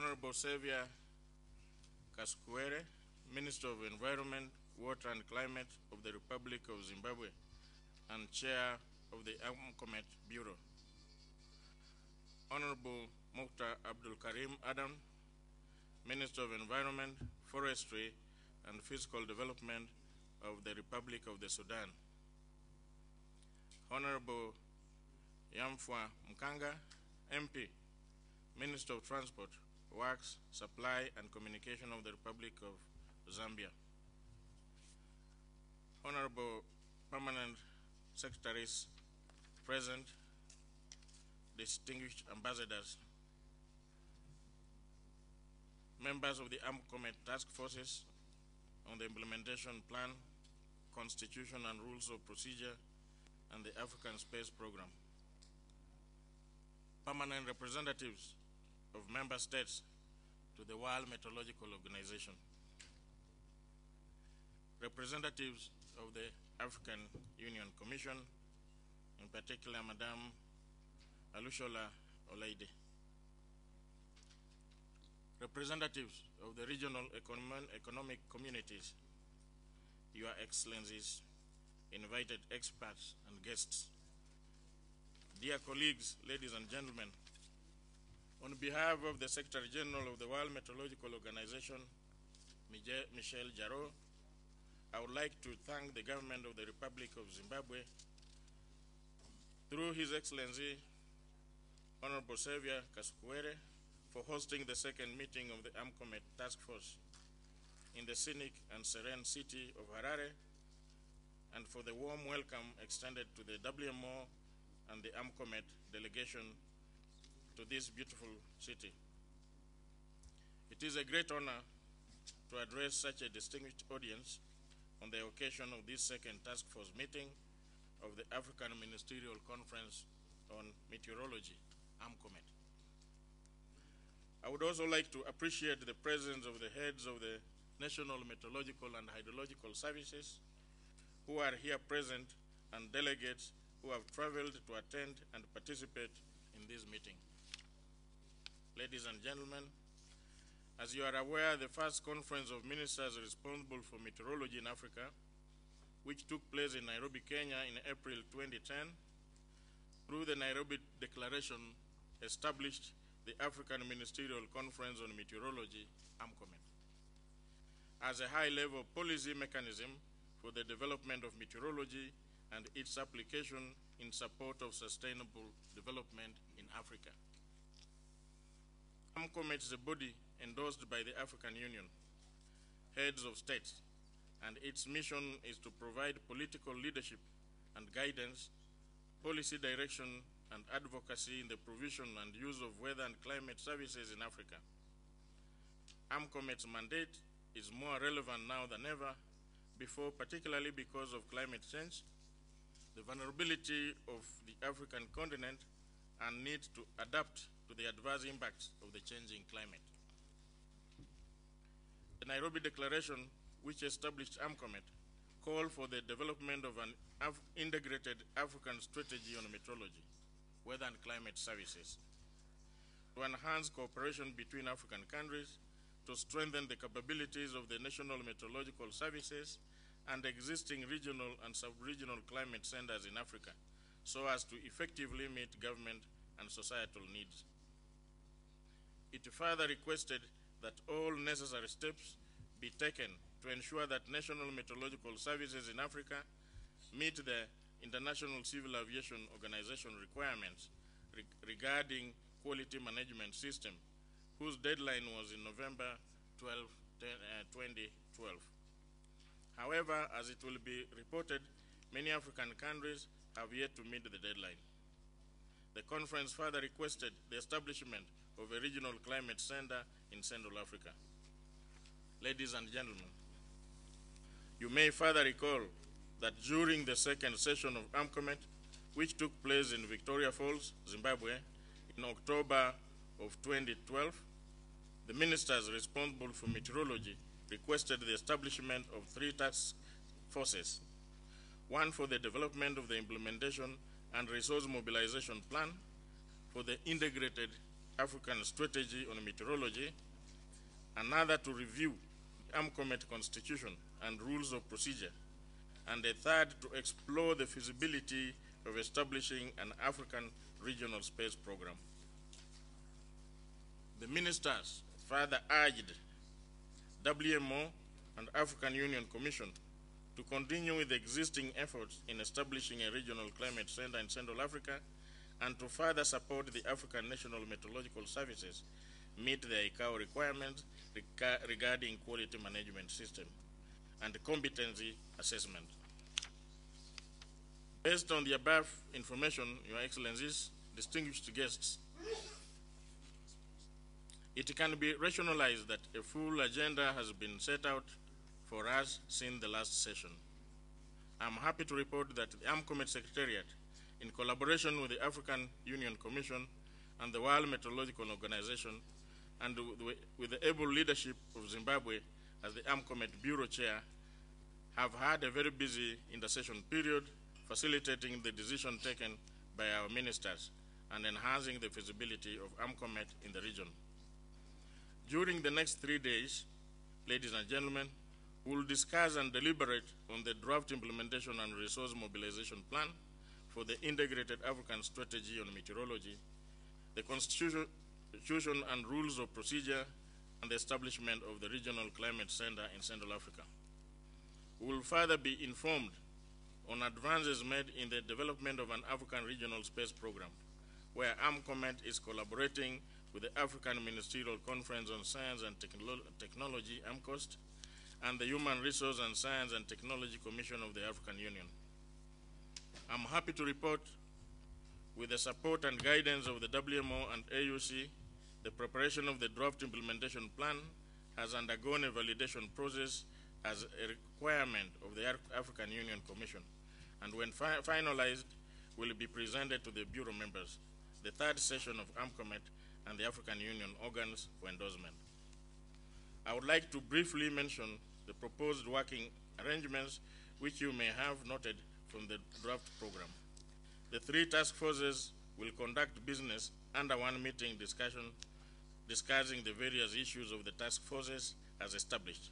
Honorable Xavier Kaskwere, Minister of Environment, Water and Climate of the Republic of Zimbabwe and Chair of the AMCOMET Bureau. Honorable Mukhtar Abdul Karim Adam, Minister of Environment, Forestry and Fiscal Development of the Republic of the Sudan. Honorable Yamfwa Mkanga, MP, Minister of Transport, Works, Supply and Communication of the Republic of Zambia. Honorable Permanent Secretaries present, distinguished ambassadors, members of the AMCOMET task forces on the implementation plan, constitution and rules of procedure, and the African Space Program. Permanent representatives of member states to the World Meteorological Organization. Representatives of the African Union Commission, in particular Madame Alushola Olaide. Representatives of the regional economic communities, Your Excellencies, invited experts and guests. Dear colleagues, ladies and gentlemen, on behalf of the Secretary General of the World Meteorological Organization, Michel Jarreau, I would like to thank the government of the Republic of Zimbabwe through His Excellency, Honorable Xavier Kaskwere, for hosting the second meeting of the AMCOMET Task Force in the scenic and serene city of Harare, and for the warm welcome extended to the WMO and the AMCOMET delegation to this beautiful city. It is a great honor to address such a distinguished audience on the occasion of this second task force meeting of the African Ministerial Conference on Meteorology, AMCOMET. I would also like to appreciate the presence of the heads of the National Meteorological and Hydrological Services who are here present and delegates who have traveled to attend and participate in this meeting. Ladies and gentlemen, as you are aware, the first conference of ministers responsible for meteorology in Africa, which took place in Nairobi, Kenya in April 2010, through the Nairobi Declaration, established the African Ministerial Conference on Meteorology, AMCOMET, as a high-level policy mechanism for the development of meteorology and its application in support of sustainable development in Africa. AMCOMET is a body endorsed by the African Union, heads of states, and its mission is to provide political leadership and guidance, policy direction, and advocacy in the provision and use of weather and climate services in Africa. AMCOMET's mandate is more relevant now than ever before, particularly because of climate change, the vulnerability of the African continent, and need to adapt to the adverse impacts of the changing climate. The Nairobi Declaration, which established AMCOMET, called for the development of an integrated African strategy on meteorology, weather and climate services, to enhance cooperation between African countries, to strengthen the capabilities of the national meteorological services and existing regional and sub-regional climate centers in Africa, so as to effectively meet government and societal needs. It further requested that all necessary steps be taken to ensure that national meteorological services in Africa meet the International Civil Aviation Organization requirements regarding quality management system, whose deadline was in November 12, 2012. However, as it will be reported, many African countries have yet to meet the deadline. The conference further requested the establishment of a regional climate center in Central Africa. Ladies and gentlemen, you may further recall that during the second session of AMCOMET, which took place in Victoria Falls, Zimbabwe, in October of 2012, the ministers responsible for meteorology requested the establishment of 3 task forces, one for the development of the implementation and resource mobilization plan for the integrated African Strategy on Meteorology, another to review the AMCOMET Constitution and Rules of Procedure, and a third to explore the feasibility of establishing an African regional space program. The ministers further urged WMO and African Union Commission to continue with the existing efforts in establishing a regional climate center in Central Africa and to further support the African National Meteorological Services meet the ICAO requirements regarding quality management system and competency assessment. Based on the above information, Your Excellencies, distinguished guests, it can be rationalized that a full agenda has been set out for us since the last session. I'm happy to report that the AMCOMET Secretariat, in collaboration with the African Union Commission and the World Meteorological Organization, and with the able leadership of Zimbabwe as the AMCOMET Bureau Chair, have had a very busy intercession period, facilitating the decision taken by our ministers and enhancing the feasibility of AMCOMET in the region. During the next 3 days, ladies and gentlemen, we will discuss and deliberate on the draft implementation and resource mobilization plan for the Integrated African Strategy on Meteorology, the Constitution and Rules of Procedure, and the establishment of the Regional Climate Center in Central Africa. We will further be informed on advances made in the development of an African regional space program, where AMCOMET is collaborating with the African Ministerial Conference on Science and Technology, AMCOST, and the Human Resource and Science and Technology Commission of the African Union. I'm happy to report, with the support and guidance of the WMO and AUC, the preparation of the draft implementation plan has undergone a validation process as a requirement of the African Union Commission, and when finalized, will be presented to the Bureau members, the third session of AMCOMET, and the African Union organs for endorsement. I would like to briefly mention the proposed working arrangements which you may have noted from the draft program. The 3 task forces will conduct business under one meeting discussing the various issues of the task forces as established.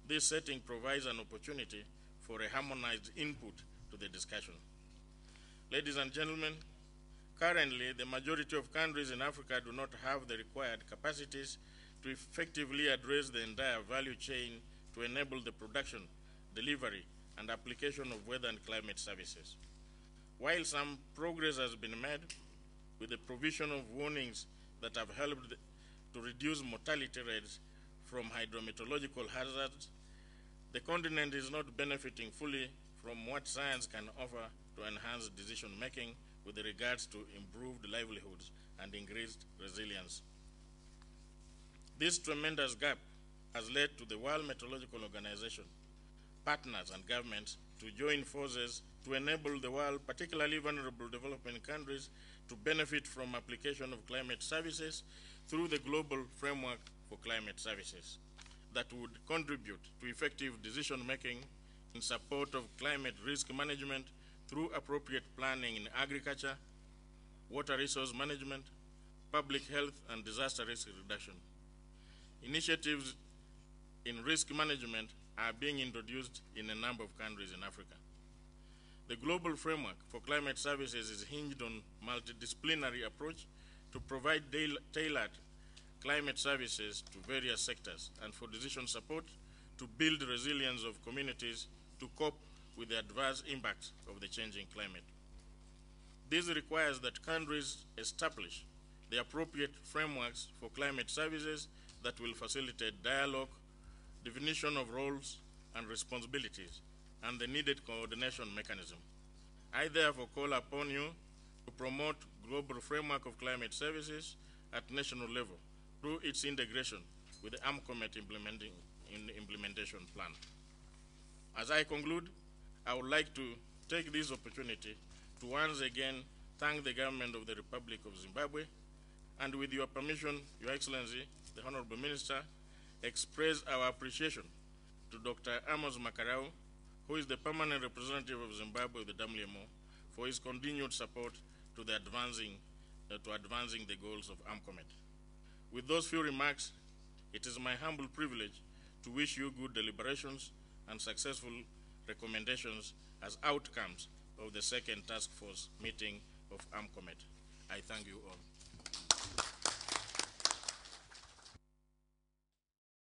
This setting provides an opportunity for a harmonized input to the discussion. Ladies and gentlemen, currently the majority of countries in Africa do not have the required capacities to effectively address the entire value chain to enable the production, delivery, and application of weather and climate services. While some progress has been made with the provision of warnings that have helped to reduce mortality rates from hydrometeorological hazards, the continent is not benefiting fully from what science can offer to enhance decision-making with regards to improved livelihoods and increased resilience. This tremendous gap has led to the World Meteorological Organization, partners and governments to join forces to enable the world, particularly vulnerable developing countries, to benefit from application of climate services through the Global Framework for Climate Services that would contribute to effective decision-making in support of climate risk management through appropriate planning in agriculture, water resource management, public health, and disaster risk reduction. Initiatives in risk management are being introduced in a number of countries in Africa. The Global Framework for Climate Services is hinged on multidisciplinary approach to provide tailored climate services to various sectors and for decision support to build resilience of communities to cope with the adverse impacts of the changing climate. This requires that countries establish the appropriate frameworks for climate services that will facilitate dialogue, definition of roles and responsibilities, and the needed coordination mechanism. I therefore call upon you to promote global framework of climate services at national level through its integration with the AMCOMET implementation plan. As I conclude, I would like to take this opportunity to once again thank the government of the Republic of Zimbabwe, and with your permission, Your Excellency, the Honorable Minister, express our appreciation to Dr. Amos Makarau, who is the permanent representative of Zimbabwe with the WMO, for his continued support to the advancing to advancing the goals of AMCOMET. With those few remarks, it is my humble privilege to wish you good deliberations and successful recommendations as outcomes of the second task force meeting of AMCOMET. I thank you all.